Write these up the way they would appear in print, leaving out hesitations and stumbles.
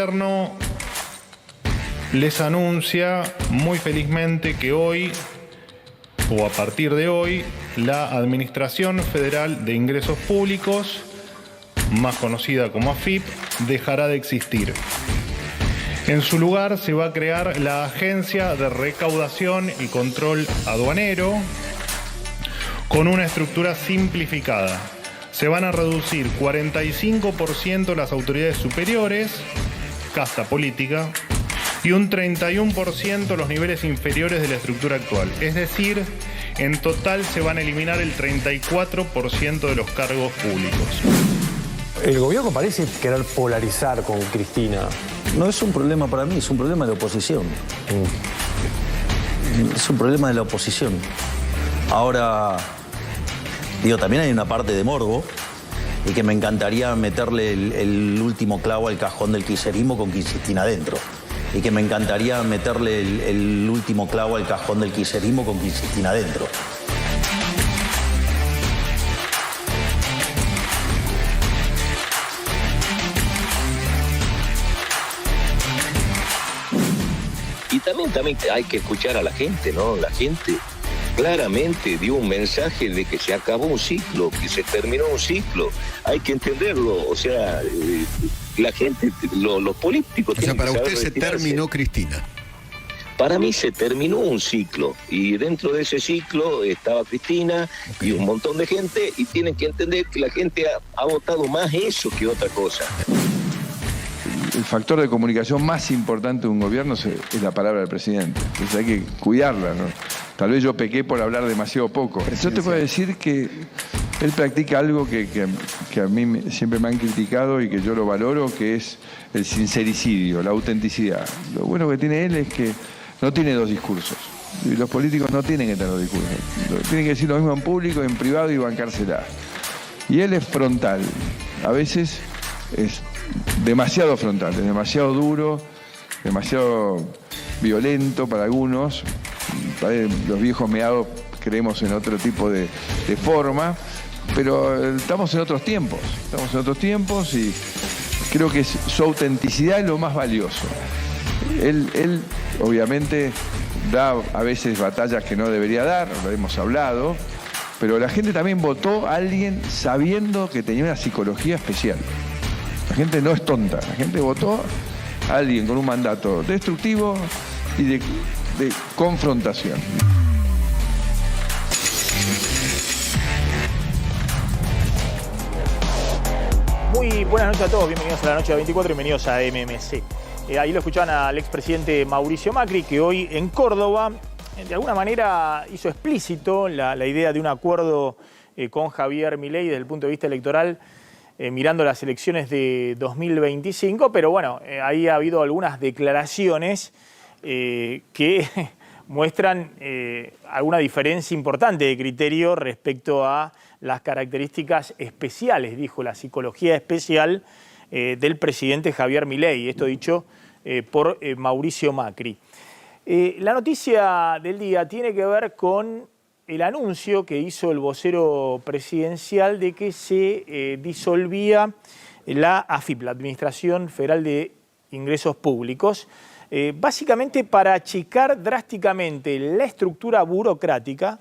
gobierno les anuncia muy felizmente que hoy, o a partir de hoy, la Administración Federal de Ingresos Públicos, más conocida como AFIP, dejará de existir. En su lugar se va a crear la Agencia de Recaudación y Control Aduanero, con una estructura simplificada. Se van a reducir 45% las autoridades superiores, casta política, y un 31% los niveles inferiores de la estructura actual. Es decir, en total se van a eliminar el 34% de los cargos públicos. El gobierno parece querer polarizar con Cristina. No es un problema para mí, es un problema de la oposición. Es un problema de la oposición. Ahora, digo, también hay una parte de morbo y que me encantaría meterle el último clavo al cajón del kirchnerismo con Cristina adentro. Y que me encantaría meterle el último clavo al cajón del kirchnerismo con Cristina adentro. Y también hay que escuchar a la gente, ¿no? La gente claramente dio un mensaje de que se acabó un ciclo, que se terminó un ciclo. Hay que entenderlo, o sea, la gente, los políticos... O sea, para usted se retirarse. terminó Cristina. Para mí se terminó un ciclo y dentro de ese ciclo estaba Cristina y un montón de gente y tienen que entender que la gente ha votado más eso que otra cosa. El factor de comunicación más importante de un gobierno es la palabra del presidente. Entonces hay que cuidarla, ¿no? Tal vez yo pequé por hablar demasiado poco. Yo te puedo decir que él practica algo que a mí siempre me han criticado y que yo lo valoro, que es el sincericidio, la autenticidad. Lo bueno que tiene él es que no tiene dos discursos. Y los políticos no tienen que tener dos discursos. Tienen que decir lo mismo en público, en privado y bancársela. Y él es frontal. A veces es demasiado frontal, es demasiado duro, demasiado violento para algunos. Los viejos meados creemos en otro tipo de forma, pero estamos en otros tiempos. Estamos en otros tiempos y creo que su autenticidad es lo más valioso. Él obviamente da a veces batallas que no debería dar, lo hemos hablado, pero la gente también votó a alguien sabiendo que tenía una psicología especial. La gente no es tonta, la gente votó a alguien con un mandato destructivo y de confrontación. Muy buenas noches a todos, bienvenidos a la noche de 24, bienvenidos a MMC. Ahí lo escuchaban al expresidente Mauricio Macri, que hoy en Córdoba, de alguna manera, hizo explícito la idea de un acuerdo con Javier Milei desde el punto de vista electoral, mirando las elecciones de 2025, pero bueno, ahí ha habido algunas declaraciones que muestran alguna diferencia importante de criterio respecto a las características especiales, dijo, la psicología especial del presidente Javier Milei, esto dicho por Mauricio Macri. La noticia del día tiene que ver con el anuncio que hizo el vocero presidencial de que se disolvía la AFIP, la Administración Federal de Ingresos Públicos, básicamente para achicar drásticamente la estructura burocrática.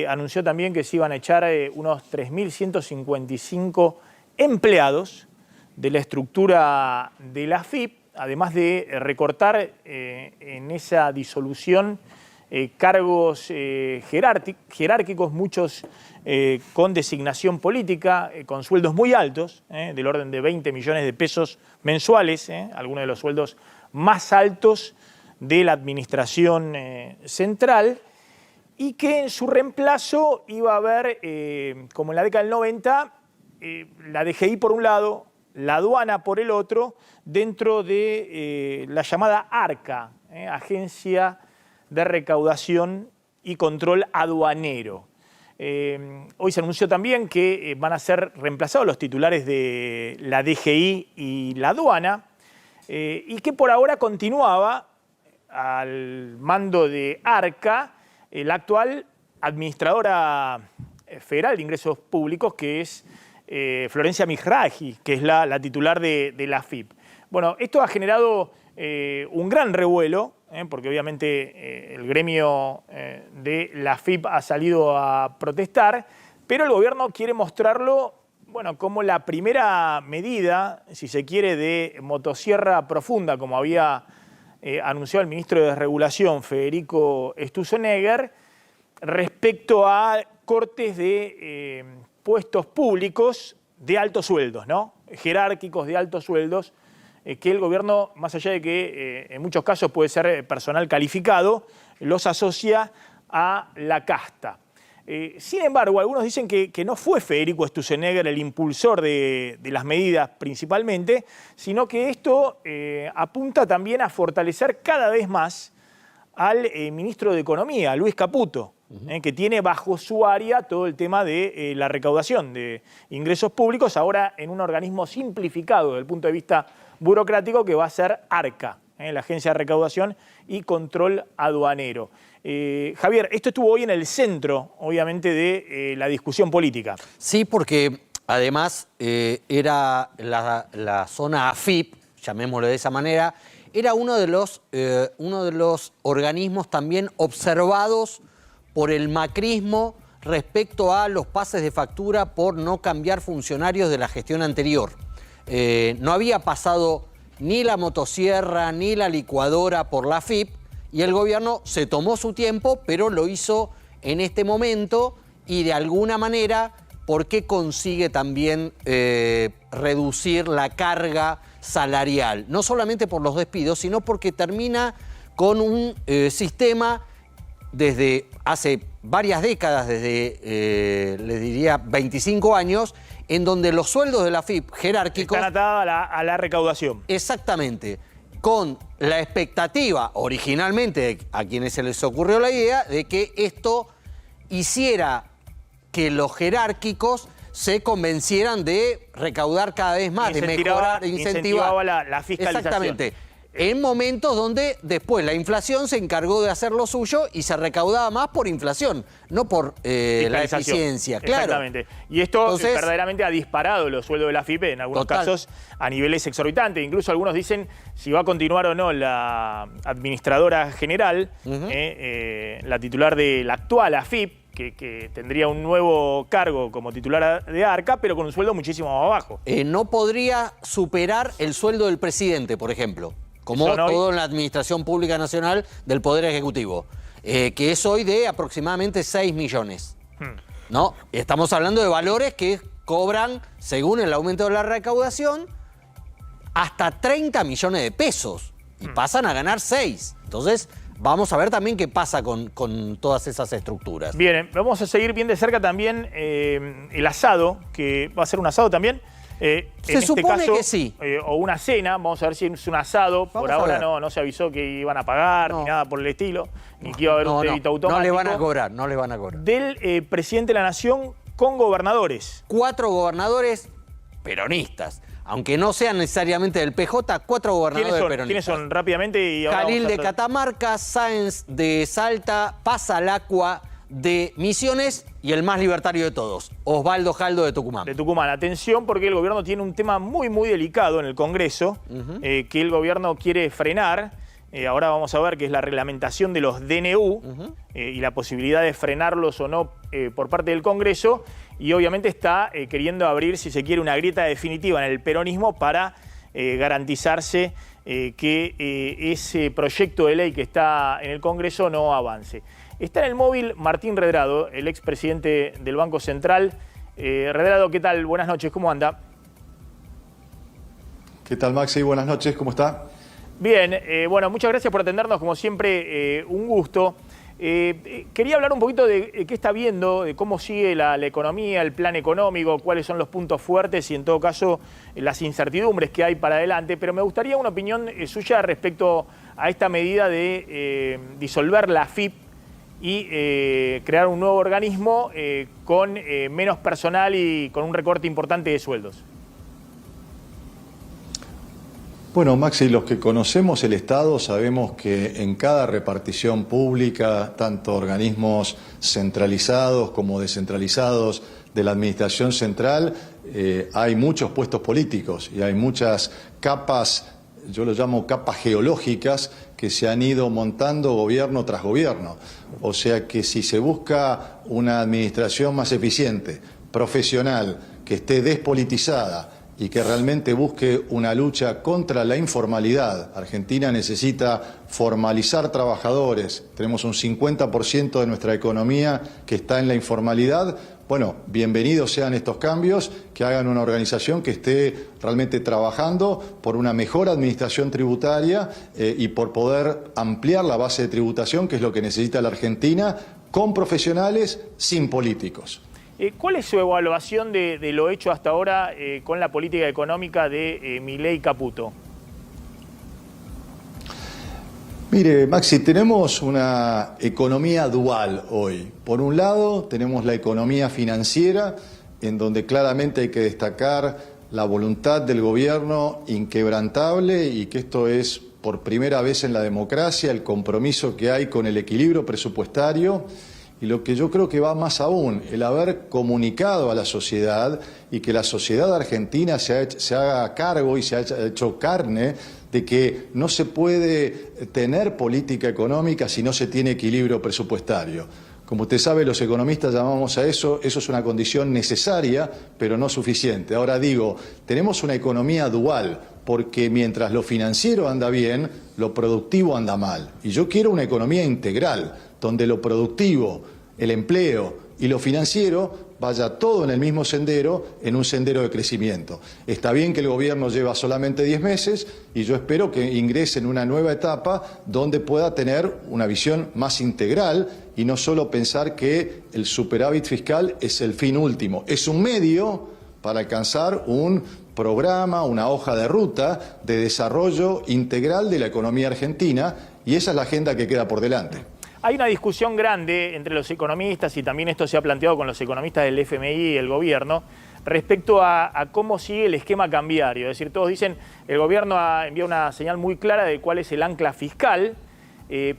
Anunció también que se iban a echar unos 3.155 empleados de la estructura de la AFIP, además de recortar en esa disolución cargos jerárquicos, muchos con designación política, con sueldos muy altos, del orden de 20 millones de pesos mensuales, algunos de los sueldos más altos de la administración central, y que en su reemplazo iba a haber, como en la década del 90, la DGI por un lado, la aduana por el otro, dentro de la llamada ARCA, Agencia de Recaudación y Control Aduanero. Hoy se anunció también que van a ser reemplazados los titulares de la DGI y la aduana, y que por ahora continuaba al mando de ARCA la actual administradora federal de ingresos públicos, que es Florencia Mizrahi, que es la titular de la AFIP. Bueno, esto ha generado un gran revuelo, porque obviamente el gremio de la AFIP ha salido a protestar, pero el gobierno quiere mostrarlo, bueno, como la primera medida, si se quiere, de motosierra profunda, como había anunciado el ministro de Desregulación, Federico Sturzenegger, respecto a cortes de puestos públicos de altos sueldos, ¿no? Jerárquicos de altos sueldos, que el gobierno, más allá de que en muchos casos puede ser personal calificado, los asocia a la casta. Sin embargo, algunos dicen que no fue Federico Sturzenegger el impulsor de las medidas principalmente, sino que esto apunta también a fortalecer cada vez más al ministro de Economía, Luis Caputo, que tiene bajo su área todo el tema de la recaudación de ingresos públicos, ahora en un organismo simplificado desde el punto de vista burocrático que va a ser ARCA, la Agencia de Recaudación y Control Aduanero. Javier, esto estuvo hoy en el centro, obviamente, de la discusión política. Sí, porque además era la zona AFIP, llamémoslo de esa manera, era uno de los organismos también observados por el macrismo respecto a los pases de factura por no cambiar funcionarios de la gestión anterior. No había pasado ni la motosierra ni la licuadora por la AFIP y el gobierno se tomó su tiempo, pero lo hizo en este momento y de alguna manera porque consigue también reducir la carga salarial, no solamente por los despidos, sino porque termina con un sistema desde hace varias décadas, desde, les diría, 25 años, en donde los sueldos de la AFIP jerárquicos... Están atados a la recaudación. Exactamente, con la expectativa, originalmente, a quienes se les ocurrió la idea, de que esto hiciera que los jerárquicos se convencieran de recaudar cada vez más, de mejorar, de incentivaba la fiscalización. Exactamente. En momentos donde después la inflación se encargó de hacer lo suyo y se recaudaba más por inflación, no por la eficiencia. Claro. Exactamente. Y esto entonces, verdaderamente ha disparado los sueldos de la AFIP, en algunos casos a niveles exorbitantes. Incluso algunos dicen si va a continuar o no la administradora general, la titular de la actual AFIP, que tendría un nuevo cargo como titular de ARCA, pero con un sueldo muchísimo más bajo. No podría superar el sueldo del presidente, por ejemplo, como todo en la Administración Pública Nacional del Poder Ejecutivo, que es hoy de aproximadamente 6 millones. ¿No? Estamos hablando de valores que cobran, según el aumento de la recaudación, hasta 30 millones de pesos y pasan a ganar 6. Entonces, vamos a ver también qué pasa con todas esas estructuras. Bien, vamos a seguir bien de cerca también el asado, que va a ser un asado también. Se supone que sí. O una cena, vamos a ver si es un asado. Por ahora no se avisó que iban a pagar, ni nada por el estilo, ni que iba a haber un débito automático. No le van a cobrar, no le van a cobrar. Del presidente de la Nación con gobernadores. 4 gobernadores peronistas. Aunque no sean necesariamente del PJ, 4 gobernadores peronistas. ¿Quiénes son? Rápidamente. Jalil de Catamarca, Sáenz de Salta, Paz al Acua de Misiones y el más libertario de todos, Osvaldo Jaldo de Tucumán. De Tucumán. Atención, porque el gobierno tiene un tema muy, muy delicado en el Congreso, que el gobierno quiere frenar. Ahora vamos a ver qué es la reglamentación de los DNU y la posibilidad de frenarlos o no por parte del Congreso. Y obviamente está queriendo abrir, si se quiere, una grieta definitiva en el peronismo para garantizarse que ese proyecto de ley que está en el Congreso no avance. Está en el móvil Martín Redrado, el expresidente del Banco Central. Redrado, ¿qué tal? Buenas noches, ¿cómo anda? ¿Qué tal, Maxi? Buenas noches, ¿cómo está? Bien, bueno, muchas gracias por atendernos, como siempre, un gusto. Quería hablar un poquito de qué está viendo, de cómo sigue la economía, el plan económico, cuáles son los puntos fuertes y en todo caso las incertidumbres que hay para adelante, pero me gustaría una opinión suya respecto a esta medida de disolver la AFIP y crear un nuevo organismo con menos personal y con un recorte importante de sueldos. Bueno, Maxi, los que conocemos el Estado sabemos que en cada repartición pública, tanto organismos centralizados como descentralizados de la administración central, hay muchos puestos políticos y hay muchas capas yo lo llamo capas geológicas que se han ido montando gobierno tras gobierno. O sea que si se busca una administración más eficiente, profesional, que esté despolitizada y que realmente busque una lucha contra la informalidad. Argentina necesita formalizar trabajadores. Tenemos un 50% de nuestra economía que está en la informalidad. Bueno, bienvenidos sean estos cambios, que hagan una organización que esté realmente trabajando por una mejor administración tributaria y por poder ampliar la base de tributación, que es lo que necesita la Argentina, con profesionales, sin políticos. ¿Cuál es su evaluación de lo hecho hasta ahora con la política económica de Milei y Caputo? Mire, Maxi, tenemos una economía dual hoy. Por un lado, tenemos la economía financiera, en donde claramente hay que destacar la voluntad del gobierno inquebrantable y que esto es por primera vez en la democracia, el compromiso que hay con el equilibrio presupuestario. Y lo que yo creo que va más aún, el haber comunicado a la sociedad y que la sociedad argentina se haga cargo y se haya hecho carne de que no se puede tener política económica si no se tiene equilibrio presupuestario. Como usted sabe, los economistas llamamos a eso es una condición necesaria, pero no suficiente. Ahora digo, tenemos una economía dual, porque mientras lo financiero anda bien, lo productivo anda mal. Y yo quiero una economía integral, donde lo productivo, el empleo y lo financiero vaya todo en el mismo sendero, en un sendero de crecimiento. Está bien que el gobierno lleva solamente 10 meses y yo espero que ingrese en una nueva etapa donde pueda tener una visión más integral y no solo pensar que el superávit fiscal es el fin último, es un medio para alcanzar un programa, una hoja de ruta de desarrollo integral de la economía argentina, y esa es la agenda que queda por delante. Hay una discusión grande entre los economistas, y también esto se ha planteado con los economistas del FMI y el gobierno, respecto a cómo sigue el esquema cambiario. Es decir, todos dicen, el gobierno ha enviado una señal muy clara de cuál es el ancla fiscal,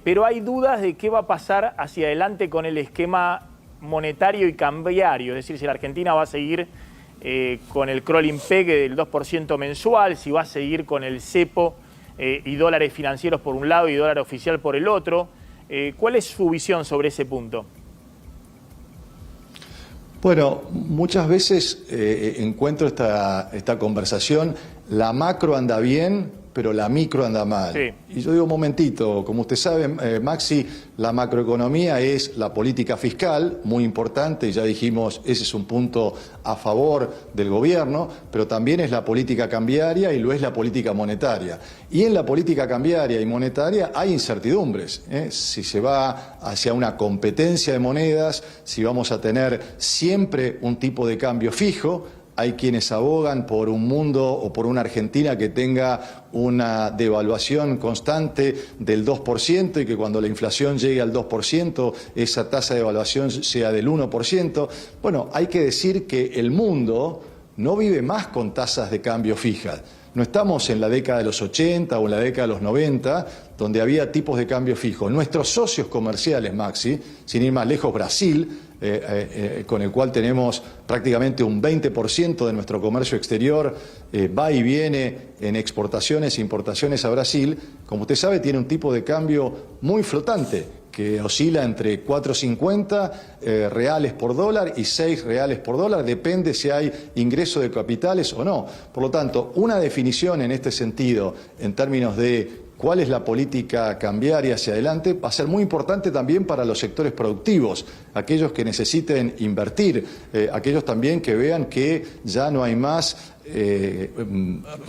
pero hay dudas de qué va a pasar hacia adelante con el esquema monetario y cambiario. Es decir, si la Argentina va a seguir con el crawling peg del 2% mensual, si va a seguir con el cepo y dólares financieros por un lado y dólar oficial por el otro. ¿Cuál es su visión sobre ese punto? Bueno, muchas veces encuentro esta conversación, la macro anda bien, pero la micro anda mal. Sí. Y yo digo, un momentito, como usted sabe, Maxi, la macroeconomía es la política fiscal, muy importante, ya dijimos, ese es un punto a favor del gobierno, pero también es la política cambiaria y lo es la política monetaria. Y en la política cambiaria y monetaria hay incertidumbres, si se va hacia una competencia de monedas, si vamos a tener siempre un tipo de cambio fijo. Hay quienes abogan por un mundo o por una Argentina que tenga una devaluación constante del 2% y que cuando la inflación llegue al 2%, esa tasa de devaluación sea del 1%. Bueno, hay que decir que el mundo no vive más con tasas de cambio fijas. No estamos en la década de los 80 o en la década de los 90, donde había tipos de cambio fijo. Nuestros socios comerciales, Maxi, sin ir más lejos, Brasil, con el cual tenemos prácticamente un 20% de nuestro comercio exterior, va y viene en exportaciones e importaciones a Brasil, como usted sabe, tiene un tipo de cambio muy flotante, que oscila entre 4,50 reales por dólar y 6 reales por dólar, depende si hay ingreso de capitales o no. Por lo tanto, una definición en este sentido, en términos de cuál es la política cambiaria hacia adelante, va a ser muy importante también para los sectores productivos, aquellos que necesiten invertir, aquellos también que vean que ya no hay más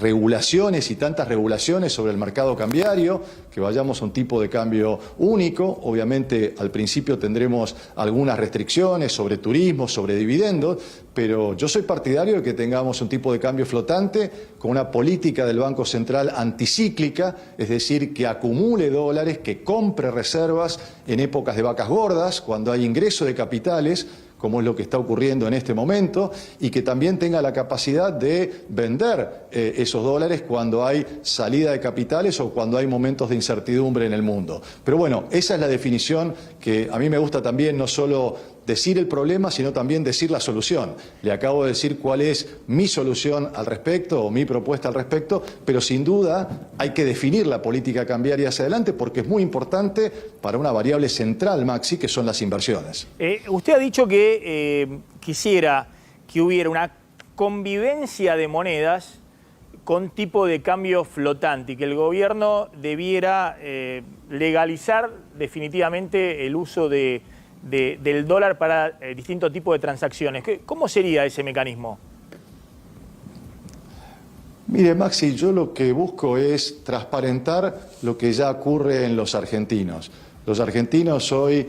regulaciones y tantas regulaciones sobre el mercado cambiario, que vayamos a un tipo de cambio único. Obviamente al principio tendremos algunas restricciones sobre turismo, sobre dividendos, pero yo soy partidario de que tengamos un tipo de cambio flotante con una política del Banco Central anticíclica, es decir, que acumule dólares, que compre reservas en épocas de vacas gordas, cuando hay ingreso de capitales, como es lo que está ocurriendo en este momento, y que también tenga la capacidad de vender esos dólares cuando hay salida de capitales o cuando hay momentos de incertidumbre en el mundo. Pero bueno, esa es la definición que a mí me gusta también, no solo decir el problema, sino también decir la solución. Le acabo de decir cuál es mi solución al respecto o mi propuesta al respecto, pero sin duda hay que definir la política cambiaria hacia adelante porque es muy importante para una variable central, Maxi, que son las inversiones. Usted ha dicho que quisiera que hubiera una convivencia de monedas con tipo de cambio flotante y que el gobierno debiera legalizar definitivamente el uso del dólar para distintos tipos de transacciones. ¿Cómo sería ese mecanismo? Mire, Maxi, yo lo que busco es transparentar lo que ya ocurre en los argentinos. Los argentinos hoy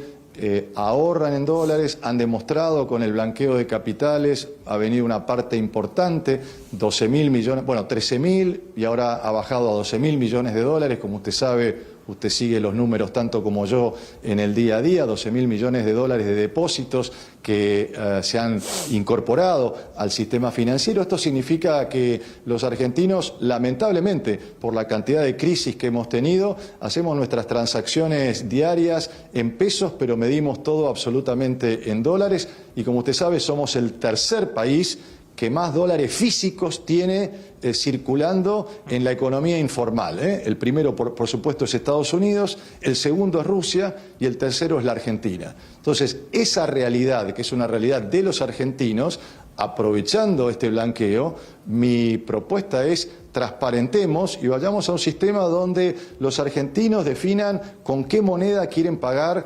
ahorran en dólares, han demostrado con el blanqueo de capitales, ha venido una parte importante, 12.000 millones, bueno, 13.000 y ahora ha bajado a 12.000 millones de dólares, como usted sabe. Usted sigue los números tanto como yo en el día a día, 12.000 millones de dólares de depósitos que se han incorporado al sistema financiero. Esto significa que los argentinos, lamentablemente, por la cantidad de crisis que hemos tenido, hacemos nuestras transacciones diarias en pesos, pero medimos todo absolutamente en dólares. Y como usted sabe, somos el tercer país que más dólares físicos tiene circulando en la economía informal. El primero, por supuesto, es Estados Unidos, el segundo es Rusia y el tercero es la Argentina. Entonces, esa realidad, que es una realidad de los argentinos, aprovechando este blanqueo, mi propuesta es transparentemos y vayamos a un sistema donde los argentinos definan con qué moneda quieren pagar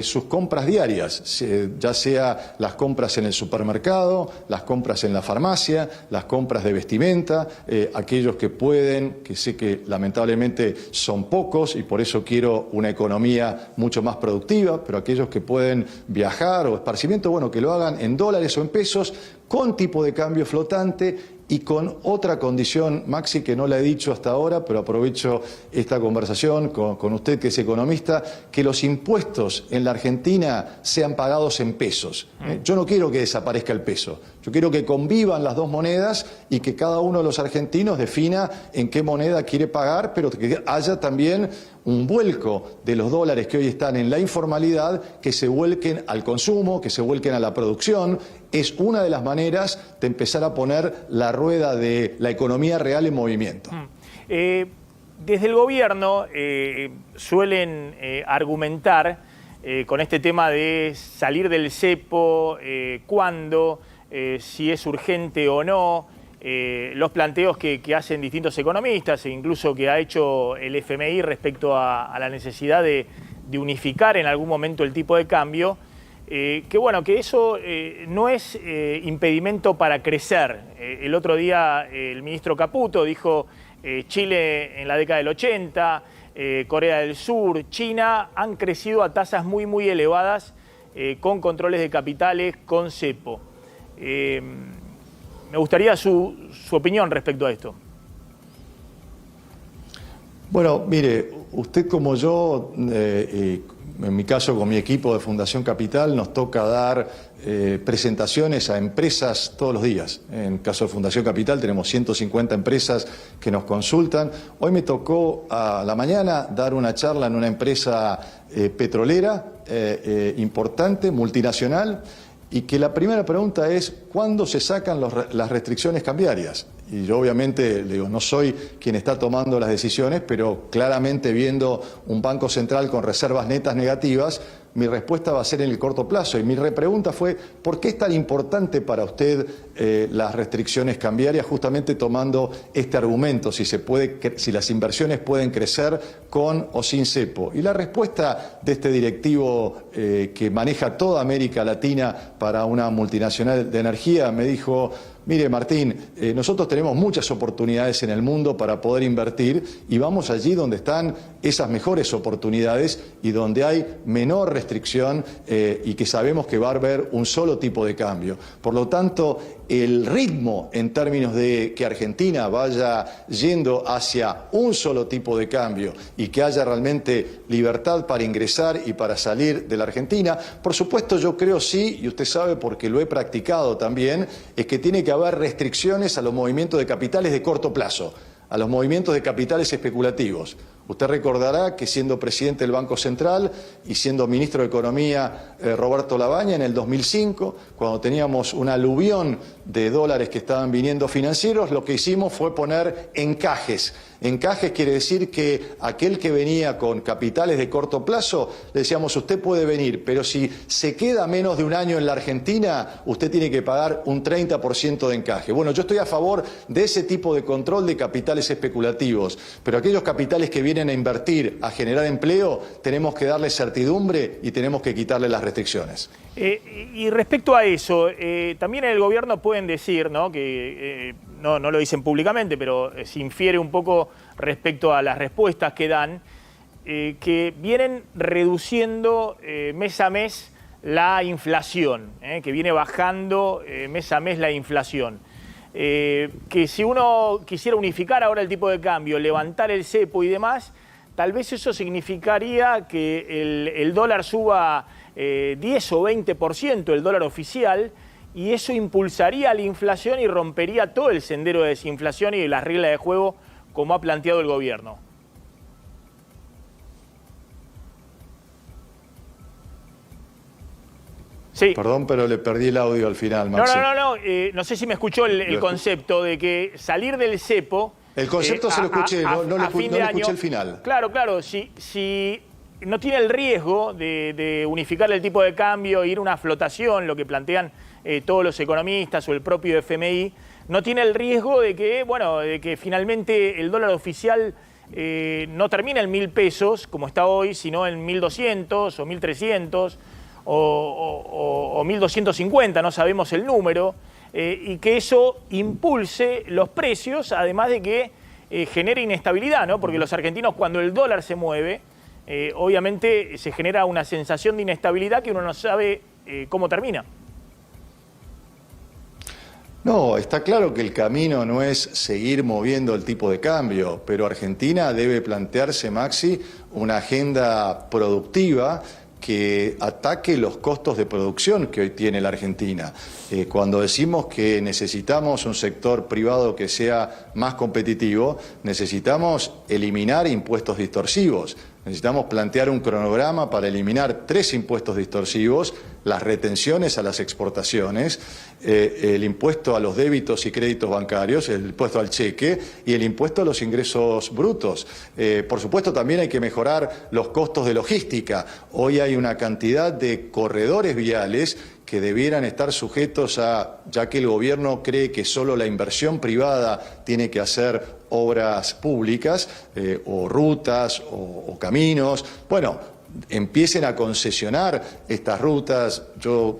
sus compras diarias, ya sea las compras en el supermercado, las compras en la farmacia, las compras de vestimenta, aquellos que pueden, que sé que lamentablemente son pocos y por eso quiero una economía mucho más productiva, pero aquellos que pueden viajar o esparcimiento, bueno, que lo hagan en dólares o en pesos, con tipo de cambio flotante y con otra condición, Maxi, que no la he dicho hasta ahora, pero aprovecho esta conversación con usted que es economista, que los impuestos en la Argentina sean pagados en pesos. Yo no quiero que desaparezca el peso, yo quiero que convivan las dos monedas y que cada uno de los argentinos defina en qué moneda quiere pagar, pero que haya también un vuelco de los dólares que hoy están en la informalidad, que se vuelquen al consumo, que se vuelquen a la producción. Es una de las maneras de empezar a poner la rueda de la economía real en movimiento. Desde el gobierno suelen argumentar con este tema de salir del cepo, cuándo, si es urgente o no, los planteos que hacen distintos economistas e incluso que ha hecho el FMI respecto a la necesidad de unificar en algún momento el tipo de cambio. Que bueno, que eso no es impedimento para crecer. El otro día el ministro Caputo dijo Chile en la década del 80, Corea del Sur, China han crecido a tasas muy, muy elevadas con controles de capitales, con cepo. Me gustaría su opinión respecto a esto. Bueno, mire, usted como yo, en mi caso con mi equipo de Fundación Capital, nos toca dar presentaciones a empresas todos los días. En el caso de Fundación Capital tenemos 150 empresas que nos consultan. Hoy me tocó a la mañana dar una charla en una empresa petrolera importante, multinacional, y que la primera pregunta es ¿cuándo se sacan las restricciones cambiarias? Y yo obviamente le digo, no soy quien está tomando las decisiones, pero claramente viendo un Banco Central con reservas netas negativas, mi respuesta va a ser en el corto plazo. Y mi repregunta fue, ¿por qué es tan importante para usted las restricciones cambiarias? Justamente tomando este argumento, si las inversiones pueden crecer con o sin cepo. Y la respuesta de este directivo que maneja toda América Latina para una multinacional de energía me dijo, mire Martín, nosotros tenemos muchas oportunidades en el mundo para poder invertir y vamos allí donde están esas mejores oportunidades y donde hay menor restricción y que sabemos que va a haber un solo tipo de cambio. Por lo tanto, el ritmo en términos de que Argentina vaya yendo hacia un solo tipo de cambio y que haya realmente libertad para ingresar y para salir de la Argentina, por supuesto yo creo sí, y usted sabe porque lo he practicado también, es que tiene que haber restricciones a los movimientos de capitales de corto plazo, a los movimientos de capitales especulativos. Usted recordará que siendo presidente del Banco Central y siendo ministro de Economía Roberto Labaña en el 2005, cuando teníamos un aluvión de dólares que estaban viniendo financieros, lo que hicimos fue poner encajes. Encajes quiere decir que aquel que venía con capitales de corto plazo, le decíamos, usted puede venir, pero si se queda menos de un año en la Argentina, usted tiene que pagar un 30% de encaje. Bueno, yo estoy a favor de ese tipo de control de capitales especulativos, pero aquellos capitales que vienen a invertir, a generar empleo, tenemos que darles certidumbre y tenemos que quitarle las restricciones. Y respecto a eso, también en el gobierno pueden decir, ¿no?, que no lo dicen públicamente, pero se infiere un poco respecto a las respuestas que dan, que vienen reduciendo mes a mes la inflación, que viene bajando mes a mes la inflación. Que si uno quisiera unificar ahora el tipo de cambio, levantar el cepo y demás, tal vez eso significaría que el dólar suba 10 o 20%, el dólar oficial, y eso impulsaría la inflación y rompería todo el sendero de desinflación y las reglas de juego como ha planteado el gobierno. Sí. Perdón, pero le perdí el audio al final, Maxi. No sé si me escuchó el concepto de que salir del cepo... El concepto se lo escuché, no le escuché el final. Claro, si no tiene el riesgo de unificar el tipo de cambio, ir a una flotación, lo que plantean todos los economistas o el propio FMI, no tiene el riesgo de que finalmente el dólar oficial no termine en 1.000 pesos, como está hoy, sino en 1.200 o 1.300 o 1.250, no sabemos el número, y que eso impulse los precios, además de que genere inestabilidad, ¿no? Porque los argentinos, cuando el dólar se mueve, obviamente se genera una sensación de inestabilidad que uno no sabe cómo termina. No, está claro que el camino no es seguir moviendo el tipo de cambio, pero Argentina debe plantearse, Maxi, una agenda productiva que ataque los costos de producción que hoy tiene la Argentina. Cuando decimos que necesitamos un sector privado que sea más competitivo, necesitamos eliminar impuestos distorsivos. Necesitamos plantear un cronograma para eliminar 3 impuestos distorsivos: las retenciones a las exportaciones, el impuesto a los débitos y créditos bancarios, el impuesto al cheque y el impuesto a los ingresos brutos. Por supuesto, también hay que mejorar los costos de logística. Hoy hay una cantidad de corredores viales que debieran estar sujetos a, ya que el gobierno cree que solo la inversión privada tiene que hacer obras públicas o rutas o caminos. Bueno, empiecen a concesionar estas rutas. Yo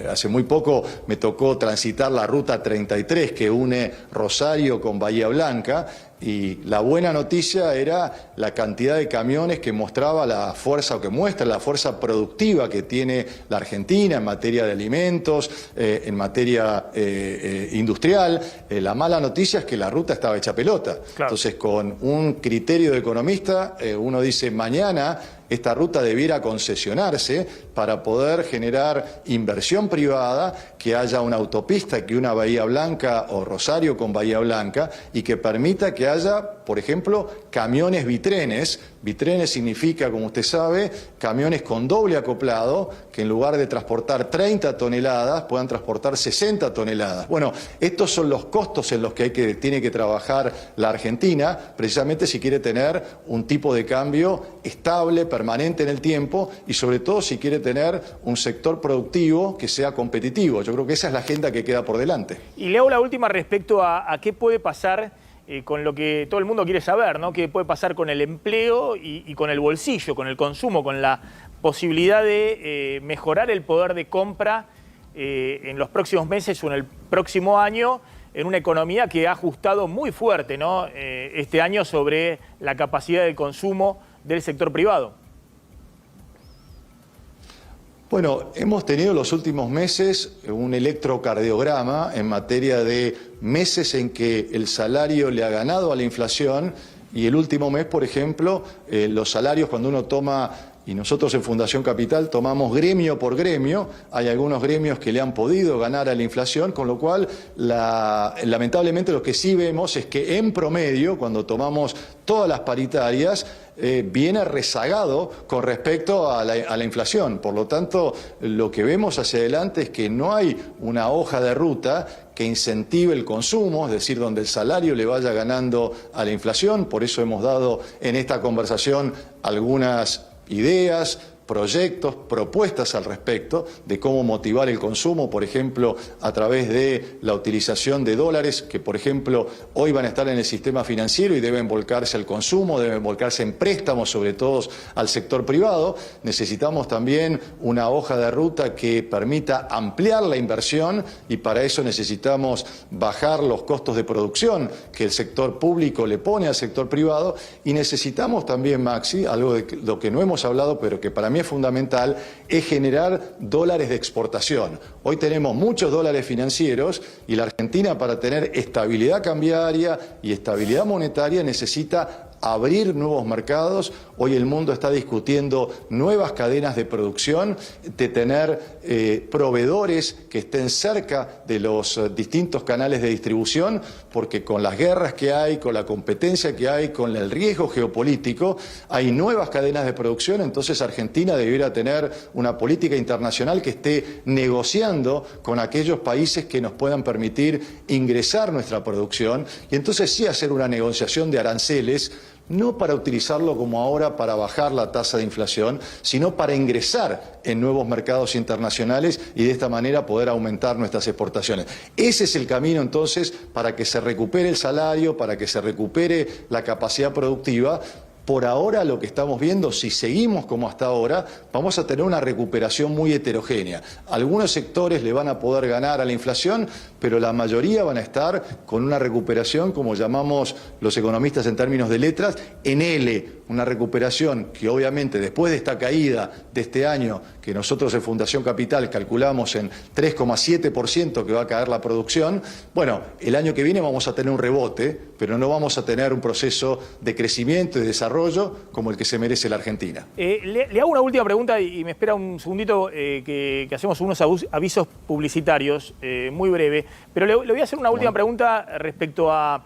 hace muy poco me tocó transitar la ruta 33 que une Rosario con Bahía Blanca, y la buena noticia era la cantidad de camiones que mostraba la fuerza, o que muestra la fuerza productiva que tiene la Argentina en materia de alimentos, en materia industrial. La mala noticia es que la ruta estaba hecha pelota. Claro. Entonces, con un criterio de economista, uno dice, mañana esta ruta debiera concesionarse para poder generar inversión privada, que haya una autopista que una Bahía Blanca o Rosario con Bahía Blanca, y que permita que haya, por ejemplo, camiones bitrenes. Bitrenes significa, como usted sabe, camiones con doble acoplado, que en lugar de transportar 30 toneladas puedan transportar 60 toneladas. Bueno, estos son los costos en los que tiene que trabajar la Argentina, precisamente si quiere tener un tipo de cambio estable, permanente en el tiempo, y sobre todo si quiere tener un sector productivo que sea competitivo. Yo creo que esa es la agenda que queda por delante. Y le hago la última respecto a qué puede pasar con lo que todo el mundo quiere saber, ¿no? ¿Qué puede pasar con el empleo y con el bolsillo, con el consumo, con la posibilidad de mejorar el poder de compra en los próximos meses o en el próximo año, en una economía que ha ajustado muy fuerte, ¿no? Este año sobre la capacidad de consumo del sector privado? Bueno, hemos tenido los últimos meses un electrocardiograma en materia de meses en que el salario le ha ganado a la inflación, y el último mes, por ejemplo, los salarios, cuando uno toma y nosotros en Fundación Capital tomamos gremio por gremio. Hay algunos gremios que le han podido ganar a la inflación, con lo cual lamentablemente lo que sí vemos es que en promedio, cuando tomamos todas las paritarias, viene rezagado con respecto a la inflación. Por lo tanto, lo que vemos hacia adelante es que no hay una hoja de ruta que incentive el consumo, es decir, donde el salario le vaya ganando a la inflación. Por eso hemos dado en esta conversación algunas ideas, proyectos, propuestas al respecto de cómo motivar el consumo, por ejemplo, a través de la utilización de dólares, que por ejemplo hoy van a estar en el sistema financiero y deben volcarse al consumo, deben volcarse en préstamos, sobre todo al sector privado. Necesitamos también una hoja de ruta que permita ampliar la inversión, y para eso necesitamos bajar los costos de producción que el sector público le pone al sector privado, y necesitamos también, Maxi, algo de lo que no hemos hablado, pero que para mí es fundamental, es generar dólares de exportación. Hoy tenemos muchos dólares financieros y la Argentina, para tener estabilidad cambiaria y estabilidad monetaria, necesita abrir nuevos mercados. Hoy el mundo está discutiendo nuevas cadenas de producción, de tener proveedores que estén cerca de los distintos canales de distribución, porque con las guerras que hay, con la competencia que hay, con el riesgo geopolítico, hay nuevas cadenas de producción. Entonces Argentina debiera tener una política internacional que esté negociando con aquellos países que nos puedan permitir ingresar nuestra producción, y entonces sí hacer una negociación de aranceles, no para utilizarlo como ahora para bajar la tasa de inflación, sino para ingresar en nuevos mercados internacionales y de esta manera poder aumentar nuestras exportaciones. Ese es el camino entonces para que se recupere el salario, para que se recupere la capacidad productiva. Por ahora lo que estamos viendo, si seguimos como hasta ahora, vamos a tener una recuperación muy heterogénea. Algunos sectores le van a poder ganar a la inflación, pero la mayoría van a estar con una recuperación, como llamamos los economistas en términos de letras, en L. Una recuperación que obviamente después de esta caída de este año, que nosotros en Fundación Capital calculamos en 3,7% que va a caer la producción, bueno, el año que viene vamos a tener un rebote, pero no vamos a tener un proceso de crecimiento y desarrollo como el que se merece la Argentina. Le hago una última pregunta y me espera un segundito que hacemos unos avisos publicitarios, muy breve, pero le voy a hacer una última pregunta respecto a...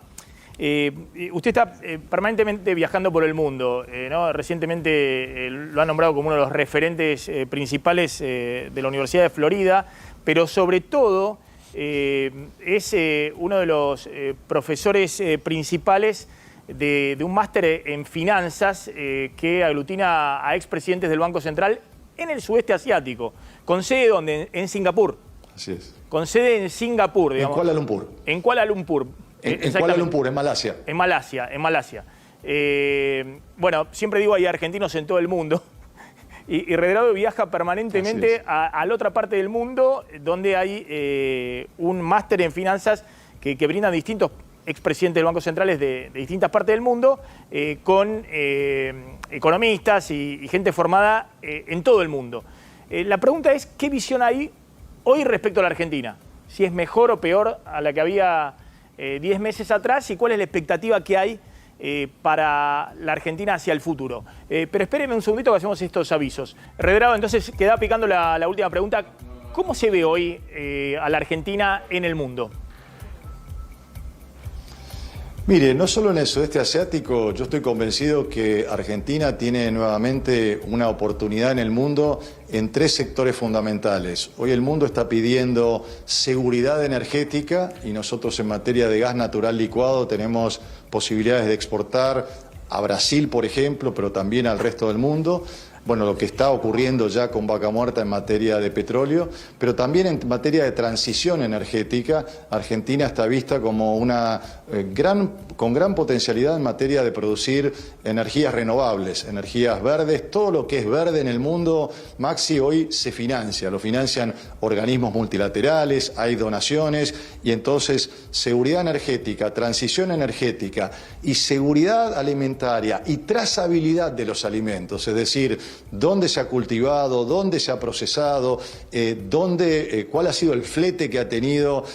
usted está permanentemente viajando por el mundo, ¿no? Recientemente lo han nombrado como uno de los referentes principales de la Universidad de Florida, pero sobre todo es uno de los profesores principales de un máster en finanzas que aglutina a expresidentes del Banco Central en el sudeste asiático. ¿Con sede dónde? En Singapur. Así es. Con sede en Singapur, digamos. En Kuala Lumpur. En Kuala Lumpur. En Kuala Lumpur, en Malasia. En Malasia. Bueno, siempre digo, hay argentinos en todo el mundo. Y Redrado viaja permanentemente a la otra parte del mundo, donde hay un máster en finanzas que brindan distintos expresidentes del Banco Central de distintas partes del mundo, con economistas y gente formada en todo el mundo. La pregunta es, ¿qué visión hay hoy respecto a la Argentina? Si es mejor o peor a la que había 10 meses atrás, y cuál es la expectativa que hay para la Argentina hacia el futuro. Pero espérenme un segundito que hacemos estos avisos. Redrado, entonces queda picando la última pregunta. ¿Cómo se ve hoy a la Argentina en el mundo? Mire, no solo en el sudeste asiático, yo estoy convencido que Argentina tiene nuevamente una oportunidad en el mundo en 3 sectores fundamentales. Hoy el mundo está pidiendo seguridad energética y nosotros en materia de gas natural licuado tenemos posibilidades de exportar a Brasil, por ejemplo, pero también al resto del mundo. Bueno, lo que está ocurriendo ya con Vaca Muerta en materia de petróleo, pero también en materia de transición energética. Argentina está vista como una con gran potencialidad en materia de producir energías renovables, energías verdes. Todo lo que es verde en el mundo, Maxi, hoy se financia. Lo financian organismos multilaterales, hay donaciones, y entonces seguridad energética, transición energética y seguridad alimentaria y trazabilidad de los alimentos, es decir, dónde se ha cultivado, dónde se ha procesado, cuál ha sido el flete que ha tenido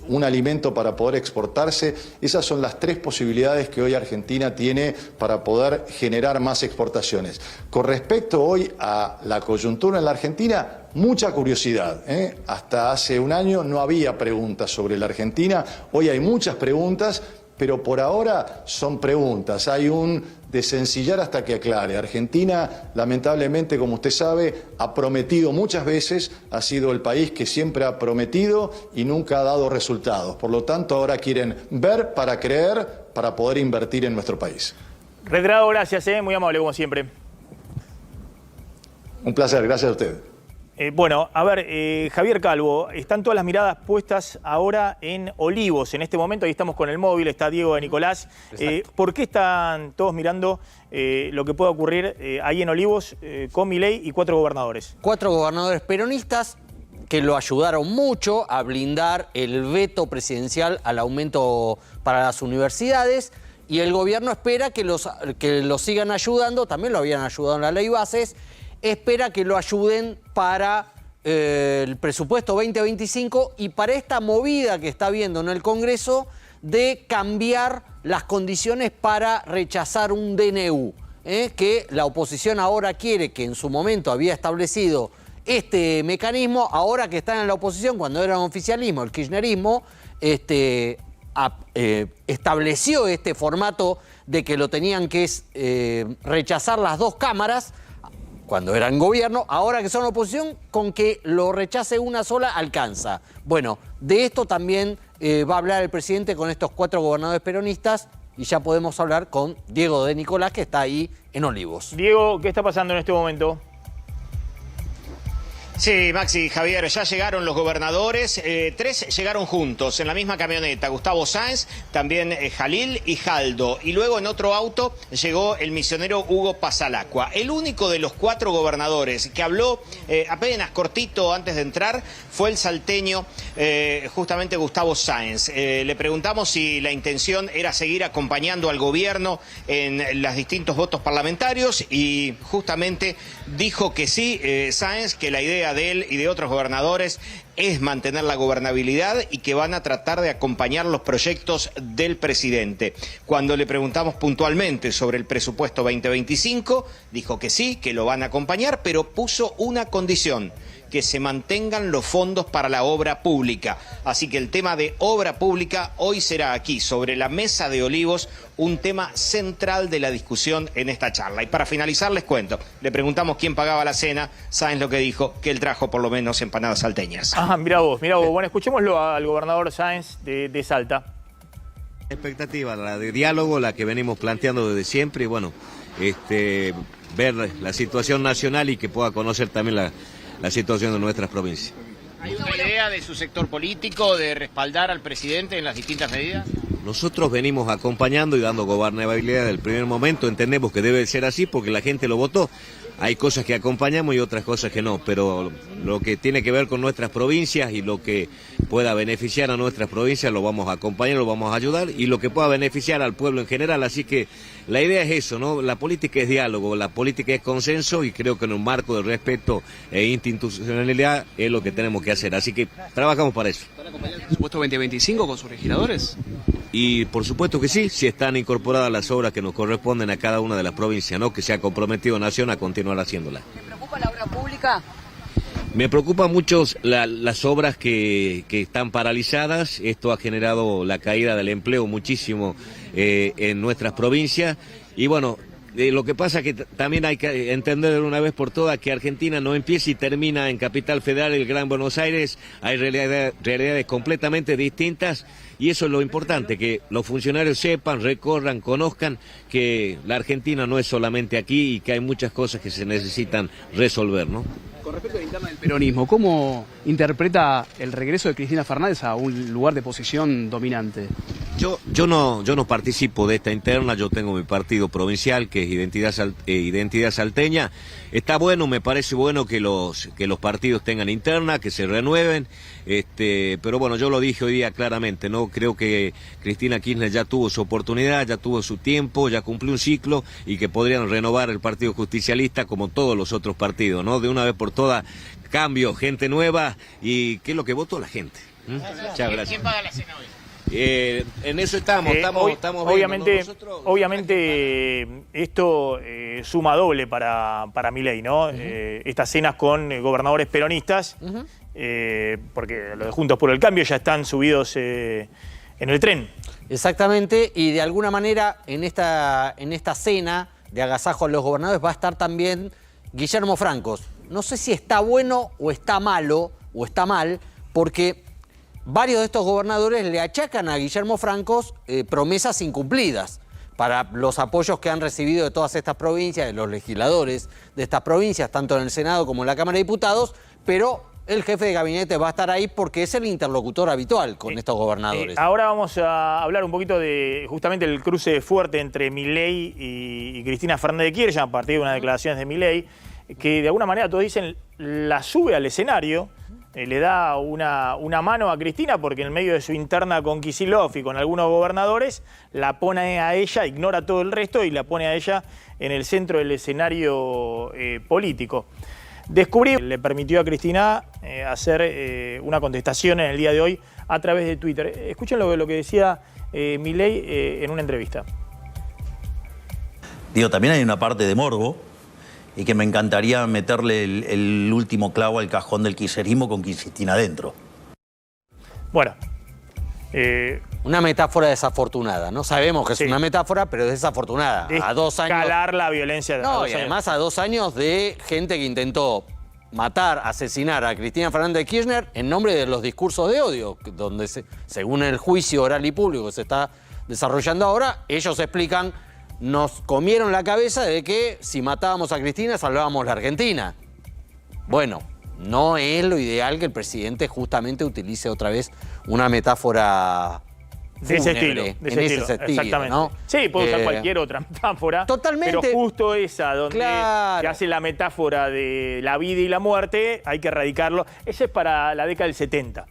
un alimento para poder exportarse. Esas son las 3 posibilidades que hoy Argentina tiene para poder generar más exportaciones. Con respecto hoy a la coyuntura en la Argentina, mucha curiosidad, ¿eh? Hasta hace un año no había preguntas sobre la Argentina, hoy hay muchas preguntas, pero por ahora son preguntas, hay un desencillar hasta que aclare. Argentina, lamentablemente, como usted sabe, ha prometido muchas veces, ha sido el país que siempre ha prometido y nunca ha dado resultados. Por lo tanto, ahora quieren ver para creer, para poder invertir en nuestro país. Redrado, gracias, muy amable como siempre. Un placer, gracias a usted. Bueno, a ver, Javier Calvo, están todas las miradas puestas ahora en Olivos. En este momento, ahí estamos con el móvil, está Diego de Nicolás. ¿Por qué están todos mirando lo que pueda ocurrir ahí en Olivos con Milei y 4 gobernadores? 4 gobernadores peronistas que lo ayudaron mucho a blindar el veto presidencial al aumento para las universidades, y el gobierno espera que los sigan ayudando, también lo habían ayudado en la ley bases, espera que lo ayuden para el presupuesto 2025 y para esta movida que está habiendo en el Congreso de cambiar las condiciones para rechazar un DNU, que la oposición ahora quiere, que en su momento había establecido este mecanismo, ahora que están en la oposición, cuando era un oficialismo, el kirchnerismo, estableció este formato de que lo tenían que rechazar las 2 cámaras, cuando eran gobierno, ahora que son oposición, con que lo rechace una sola alcanza. Bueno, de esto también va a hablar el presidente con estos 4 gobernadores peronistas, y ya podemos hablar con Diego de Nicolás, que está ahí en Olivos. Diego, ¿qué está pasando en este momento? Sí, Maxi, Javier, ya llegaron los gobernadores, 3 llegaron juntos en la misma camioneta, Gustavo Sáenz, también Jalil y Jaldo, y luego en otro auto llegó el misionero Hugo Pasalacqua. El único de los 4 gobernadores que habló apenas cortito antes de entrar fue el salteño, justamente Gustavo Sáenz. Le preguntamos si la intención era seguir acompañando al gobierno en los distintos votos parlamentarios, y justamente dijo que sí, Sáenz, que la idea de él y de otros gobernadores es mantener la gobernabilidad y que van a tratar de acompañar los proyectos del presidente. Cuando le preguntamos puntualmente sobre el presupuesto 2025, dijo que sí, que lo van a acompañar, pero puso una condición: que se mantengan los fondos para la obra pública. Así que el tema de obra pública hoy será aquí, sobre la mesa de Olivos, un tema central de la discusión en esta charla. Y para finalizar les cuento, le preguntamos quién pagaba la cena, ¿saben lo que dijo? Que él trajo por lo menos empanadas salteñas. Ah, mirá vos. Bueno, escuchémoslo al gobernador Sáenz de Salta. Expectativa, la de diálogo, la que venimos planteando desde siempre, y bueno, ver la situación nacional y que pueda conocer también la situación de nuestras provincias. ¿Hay una idea de su sector político de respaldar al presidente en las distintas medidas? Nosotros venimos acompañando y dando gobernabilidad desde el primer momento, entendemos que debe ser así porque la gente lo votó. Hay cosas que acompañamos y otras cosas que no, pero lo que tiene que ver con nuestras provincias y lo que pueda beneficiar a nuestras provincias lo vamos a acompañar, lo vamos a ayudar, y lo que pueda beneficiar al pueblo en general. Así que la idea es eso, ¿no? La política es diálogo, la política es consenso, y creo que en un marco de respeto e institucionalidad es lo que tenemos que hacer. Así que trabajamos para eso. ¿Van a acompañar el presupuesto 2025 con sus legisladores? Y por supuesto que sí, si están incorporadas las obras que nos corresponden a cada una de las provincias, ¿no? Que se ha comprometido Nación a continuar haciéndola. ¿Le preocupa la obra pública? Me preocupan mucho las obras que están paralizadas. Esto ha generado la caída del empleo muchísimo en nuestras provincias. Y bueno, lo que pasa es que también hay que entender de una vez por todas que Argentina no empieza y termina en Capital Federal, el Gran Buenos Aires. Hay realidades completamente distintas, y eso es lo importante, que los funcionarios sepan, recorran, conozcan que la Argentina no es solamente aquí y que hay muchas cosas que se necesitan resolver, ¿no? Con respecto a la interna del peronismo, ¿cómo interpreta el regreso de Cristina Fernández a un lugar de posición dominante? Yo no participo de esta interna, yo tengo mi partido provincial, que es Identidad Salteña. Está bueno, me parece bueno que los partidos tengan interna, que se renueven, pero bueno, yo lo dije hoy día claramente, ¿no? Creo que Cristina Kirchner ya tuvo su oportunidad, ya tuvo su tiempo, ya cumplió un ciclo, y que podrían renovar el Partido Justicialista como todos los otros partidos, ¿no? De una vez por todas, cambio, gente nueva, y ¿qué es lo que votó la gente? Muchas gracias. ¿Quién paga la cena hoy? En eso estamos obviamente, viendo, obviamente esto suma doble para Milei, ¿no? Estas cenas con gobernadores peronistas, porque los de Juntos por el Cambio ya están subidos en el tren. Exactamente, y de alguna manera en esta cena de agasajo a los gobernadores va a estar también Guillermo Francos. No sé si está bueno o está malo o está mal, porque varios de estos gobernadores le achacan a Guillermo Francos promesas incumplidas para los apoyos que han recibido de todas estas provincias, de los legisladores de estas provincias, tanto en el Senado como en la Cámara de Diputados, pero el jefe de gabinete va a estar ahí porque es el interlocutor habitual con estos gobernadores. Ahora vamos a hablar un poquito de justamente el cruce fuerte entre Milei y Cristina Fernández de Kirchner a partir de unas declaraciones de Milei, que de alguna manera todos dicen la sube al escenario. Le da una mano a Cristina porque en medio de su interna con Kicillof y con algunos gobernadores, la pone a ella, ignora todo el resto y la pone a ella en el centro del escenario político. Descubrí, le permitió a Cristina hacer una contestación en el día de hoy a través de Twitter. Escuchen lo que decía Milei en una entrevista. Digo, también hay una parte de morbo, y que me encantaría meterle el último clavo al cajón del kirchnerismo con Cristina adentro. Bueno. Una metáfora desafortunada, ¿no? Sabemos que es una metáfora, pero desafortunada. A 2 años... Escalar la violencia. No, y además a 2 años de gente que intentó matar, asesinar a Cristina Fernández de Kirchner en nombre de los discursos de odio, donde según el juicio oral y público que se está desarrollando ahora, ellos explican: nos comieron la cabeza de que si matábamos a Cristina salvábamos la Argentina. Bueno, no es lo ideal que el presidente justamente utilice otra vez una metáfora de ese estilo, exactamente, ¿no? Sí, puede usar cualquier otra metáfora. Totalmente. Pero justo esa, donde se hace la metáfora de la vida y la muerte, hay que erradicarlo. Ese es para la década del 70.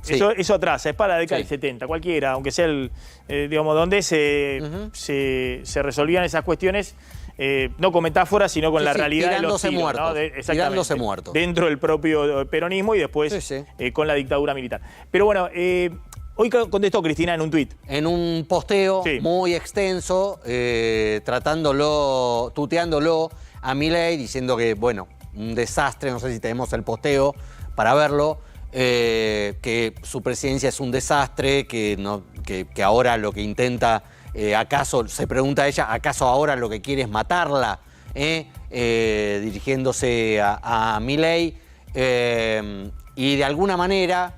Sí. Eso atrasa, es para la década del 70, cualquiera, aunque sea digamos, donde se resolvían esas cuestiones, no con metáforas, sino con la realidad de los tiros, muertos, ¿no? tirándose muertos. Dentro del propio peronismo y después con la dictadura militar. Pero bueno, hoy contestó Cristina en un tuit. En un posteo muy extenso, tuteándolo a Milei, diciendo que, bueno, un desastre, no sé si tenemos el posteo para verlo, que su presidencia es un desastre, que ahora lo que intenta, acaso, se pregunta ella, ¿acaso ahora lo que quiere es matarla? Dirigiéndose a Milei, y de alguna manera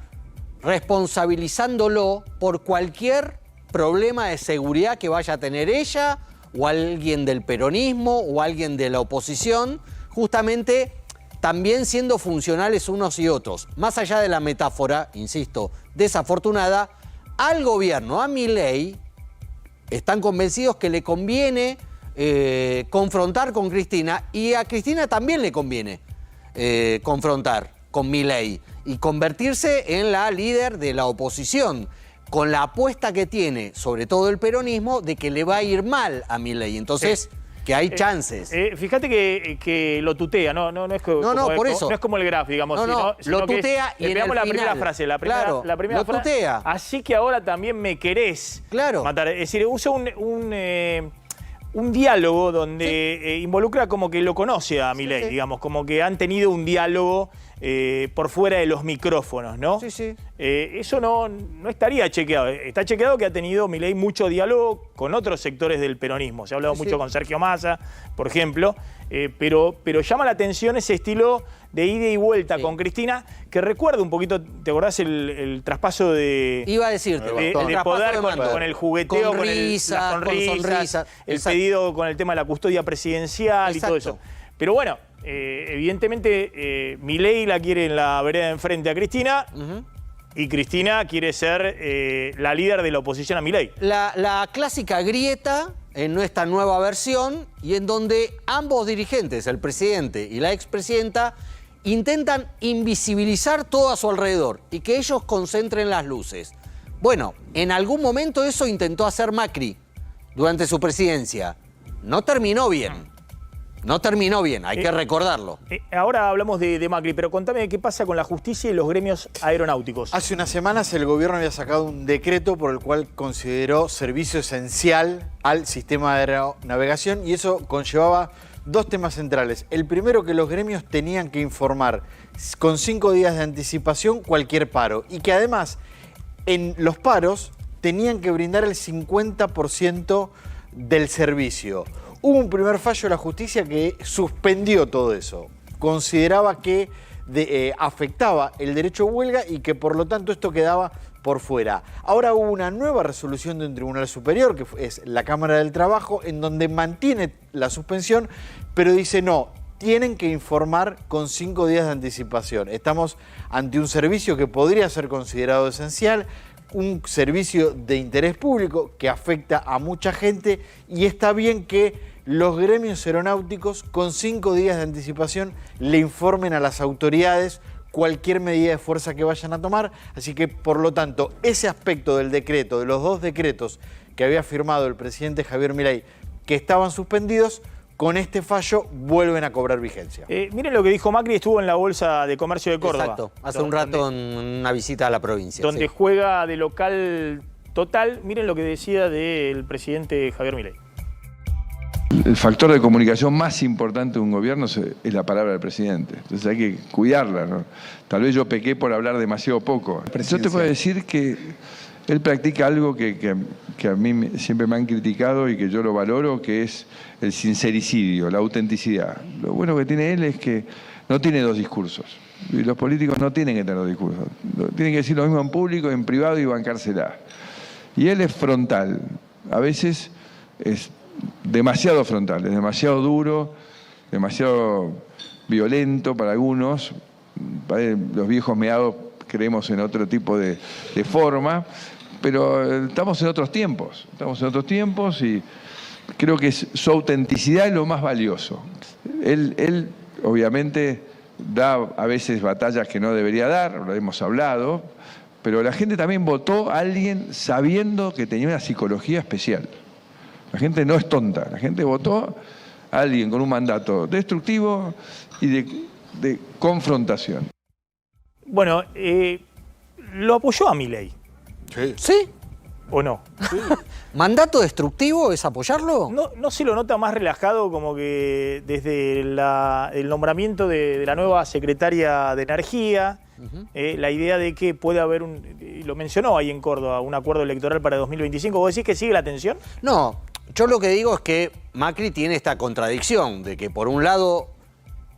responsabilizándolo por cualquier problema de seguridad que vaya a tener ella o alguien del peronismo o alguien de la oposición, justamente también siendo funcionales unos y otros. Más allá de la metáfora, insisto, desafortunada, al gobierno, a Milei, están convencidos que le conviene confrontar con Cristina, y a Cristina también le conviene confrontar con Milei y convertirse en la líder de la oposición, con la apuesta que tiene, sobre todo el peronismo, de que le va a ir mal a Milei. Entonces, que hay chances. Fíjate que lo tutea, no es por eso. No es como el Graf, digamos. Lo tutea y en el final. La primera frase, la primera lo frase. Tutea. Así que ahora también me querés matar. Es decir, usa un diálogo donde involucra como que lo conoce a Milei, digamos, como que han tenido un diálogo por fuera de los micrófonos, ¿no? Eso no estaría chequeado. Está chequeado que ha tenido Milei mucho diálogo con otros sectores del peronismo. Se ha hablado mucho con Sergio Massa, por ejemplo, pero llama la atención ese estilo de ida y vuelta con Cristina, que recuerda un poquito, ¿te acordás el traspaso de... Iba a decirte. De poder con el jugueteo, con las sonrisas, el pedido con el tema de la custodia presidencial y todo eso. Pero bueno, evidentemente Milei la quiere en la vereda de enfrente a Cristina, Y Cristina quiere ser la líder de la oposición a Milei. La clásica grieta en esta nueva versión y en donde ambos dirigentes, el presidente y la expresidenta, intentan invisibilizar todo a su alrededor y que ellos concentren las luces. Bueno, en algún momento eso intentó hacer Macri durante su presidencia. No terminó bien. No terminó bien, hay que recordarlo. Ahora hablamos de Macri, pero contame qué pasa con la justicia y los gremios aeronáuticos. Hace unas semanas el gobierno había sacado un decreto por el cual consideró servicio esencial al sistema de aeronavegación y eso conllevaba dos temas centrales. El primero, que los gremios tenían que informar con 5 días de anticipación cualquier paro y que además en los paros tenían que brindar el 50% del servicio. Hubo un primer fallo de la justicia que suspendió todo eso. Consideraba que afectaba el derecho a huelga y que por lo tanto esto quedaba por fuera. Ahora hubo una nueva resolución de un tribunal superior, que es la Cámara del Trabajo, en donde mantiene la suspensión, pero dice no, tienen que informar con 5 días de anticipación. Estamos ante un servicio que podría ser considerado esencial, un servicio de interés público que afecta a mucha gente y está bien que los gremios aeronáuticos con 5 días de anticipación le informen a las autoridades cualquier medida de fuerza que vayan a tomar. Así que, por lo tanto, ese aspecto del decreto, de los 2 decretos que había firmado el presidente Javier Milei, que estaban suspendidos, con este fallo vuelven a cobrar vigencia. Miren lo que dijo Macri, estuvo en la Bolsa de Comercio de Córdoba. Exacto, hace un rato en una visita a la provincia. Donde juega de local total. Miren lo que decía del presidente Javier Milei. El factor de comunicación más importante de un gobierno es la palabra del presidente. Entonces hay que cuidarla, ¿no? Tal vez yo pequé por hablar demasiado poco. Yo te puedo decir que él practica algo que a mí siempre me han criticado y que yo lo valoro, que es el sincericidio, la autenticidad. Lo bueno que tiene él es que no tiene 2 discursos. Y los políticos no tienen que tener 2 discursos. Tienen que decir lo mismo en público, en privado y bancársela. Y él es frontal. A veces es demasiado frontal, es demasiado duro, demasiado violento para algunos. Los viejos meados creemos en otro tipo de forma, pero estamos en otros tiempos. Estamos en otros tiempos y creo que su autenticidad es lo más valioso. Él obviamente da a veces batallas que no debería dar, lo hemos hablado, pero la gente también votó a alguien sabiendo que tenía una psicología especial. La gente no es tonta, la gente votó a alguien con un mandato destructivo y de confrontación. Bueno, lo apoyó a Milei. ¿Sí? ¿O no? Sí. ¿Mandato destructivo es apoyarlo? ¿No se lo nota más relajado, como que desde el nombramiento de la nueva secretaria de Energía, la idea de que puede haber lo mencionó ahí en Córdoba, un acuerdo electoral para 2025? ¿Vos decís que sigue la tensión? No, yo lo que digo es que Macri tiene esta contradicción de que por un lado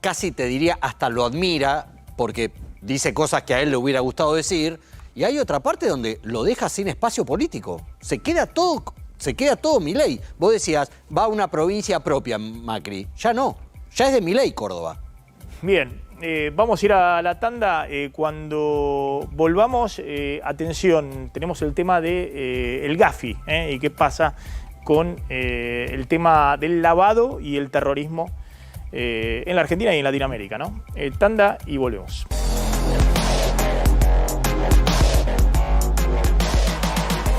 casi te diría hasta lo admira porque dice cosas que a él le hubiera gustado decir, y hay otra parte donde lo deja sin espacio político. Se queda todo Milei. Vos decías, va a una provincia propia Macri. Ya no, ya es de Milei Córdoba. Bien, vamos a ir a la tanda. Cuando volvamos, atención, tenemos el tema de el Gafi y qué pasa con el tema del lavado y el terrorismo en la Argentina y en Latinoamérica, ¿no? Tanda y volvemos.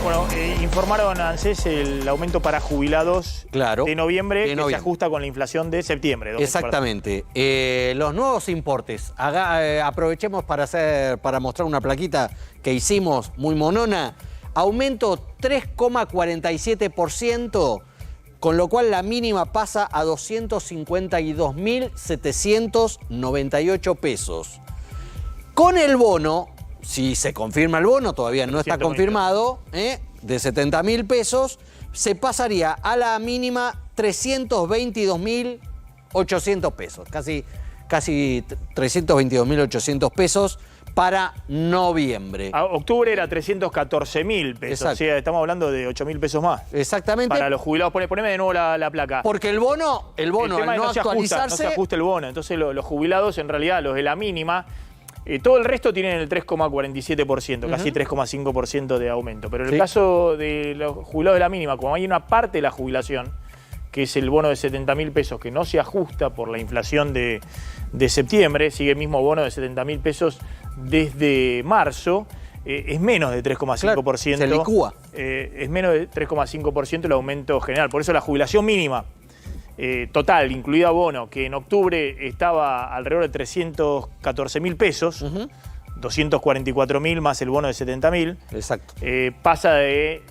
Bueno, informaron ANSES el aumento para jubilados de noviembre, que se ajusta con la inflación de septiembre. Exactamente. Los nuevos importes. Aprovechemos para mostrar una plaquita que hicimos muy monona. Aumento 3,47%, con lo cual la mínima pasa a 252.798 pesos. Con el bono, si se confirma el bono, todavía no está confirmado, de 70.000 pesos, se pasaría a la mínima 322.800 pesos, casi 322.800 pesos para noviembre. A octubre era 314.000 pesos, exacto. O sea, estamos hablando de 8.000 pesos más. Exactamente. Para los jubilados, poneme de nuevo la placa. Porque el tema al no actualizarse... no se ajusta el bono, entonces los jubilados, en realidad, los de la mínima, Todo el resto tienen el 3,47%, casi 3,5% de aumento. Pero en el caso de los jubilados de la mínima, como hay una parte de la jubilación, que es el bono de 70.000 pesos, que no se ajusta por la inflación de septiembre, sigue el mismo bono de 70.000 pesos desde marzo, es menos de 3,5%. Se licúa. Es menos de 3,5% el aumento general. Por eso la jubilación mínima total, incluida bono, que en octubre estaba alrededor de 314.000 pesos, 244.000 más el bono de 70.000. Exacto. Pasa de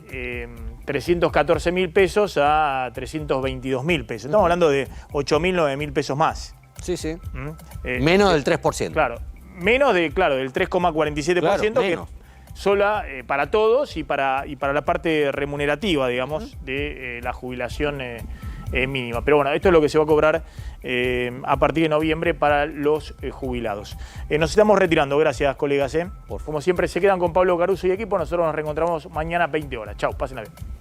314.000 pesos a 322.000 pesos. Estamos hablando de 8.000, 9.000 pesos más. Sí, sí. Menos del 3%. Claro. Menos del 3,47%, claro, que sola para todos y para la parte remunerativa, digamos, de la jubilación mínima. Pero bueno, esto es lo que se va a cobrar a partir de noviembre para los jubilados. Nos estamos retirando, gracias colegas. Como siempre, se quedan con Pablo Caruso y equipo. Nosotros nos reencontramos mañana a 20 horas. Chau, pásenla bien.